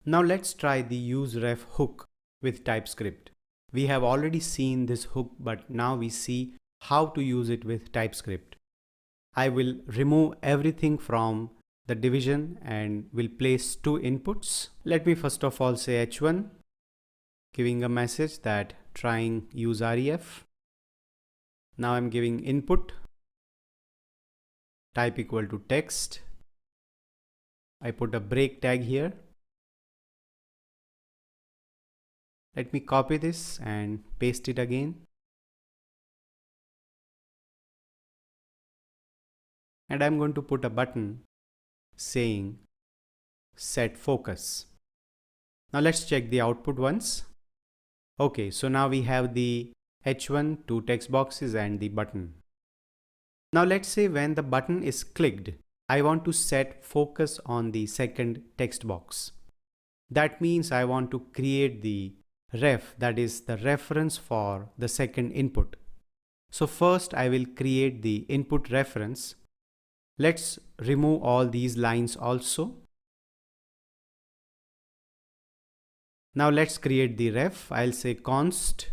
Now let's try the useRef hook with TypeScript. We have already seen this hook, but now we see how to use it with TypeScript. I will remove everything from the division and will place two inputs. Let me first of all say h1, giving a message that trying useRef. Now I'm giving input, type equal to text. I put a break tag here. Let me copy this and paste it again. And I'm going to put a button saying set focus. Now let's check the output once. Okay, so now we have the h1, two text boxes and the button. Now let's say when the button is clicked, I want to set focus on the second text box. That means I want to create the ref, that is the reference for the second input. So first I will create the input reference. Let's remove all these lines also. Now let's create the ref. I'll say const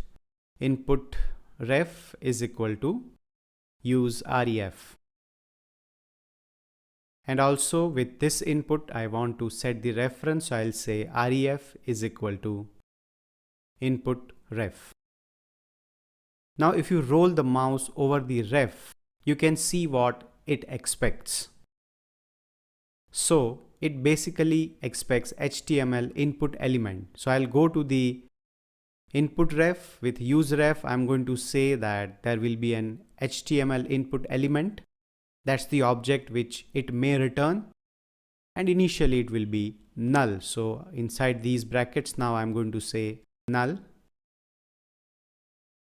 input ref is equal to useRef. And also with this input I want to set the reference, so I'll say ref is equal to input ref. Now if you roll the mouse over the ref, you can see what it expects. So it basically expects HTML input element. So I'll go to the input ref. With useRef, I'm going to say that there will be an HTML input element. That's the object which it may return. And initially it will be null. So inside these brackets, now I'm going to say null.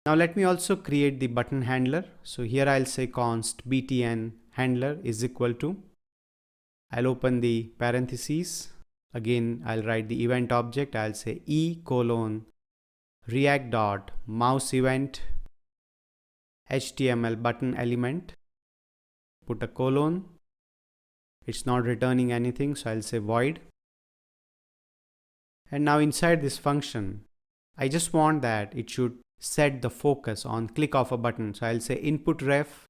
Now let me also create the button handler. So here I'll say const btn handler is equal to, I'll open the parentheses. Again, I'll write the event object. I'll say React.mouseEvent HTML button element. Put a colon. It's not returning anything, so I'll say void. And now inside this function, I just want that it should set the focus on click of a button. So I'll say input ref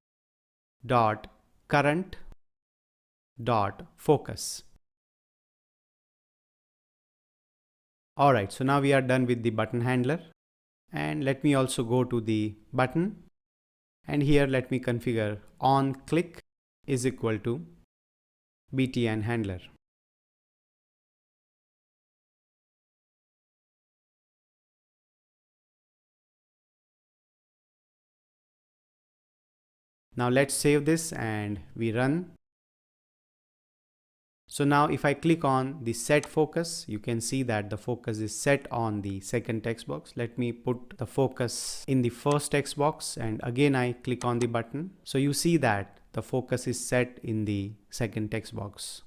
dot current dot focus. Alright, so now we are done with the button handler. And let me also go to the button. And here let me configure on click is equal to btn handler. Now let's save this and we run. So now if I click on the set focus, you can see that the focus is set on the second text box. Let me put the focus in the first text box and again I click on the button. So you see that the focus is set in the second text box.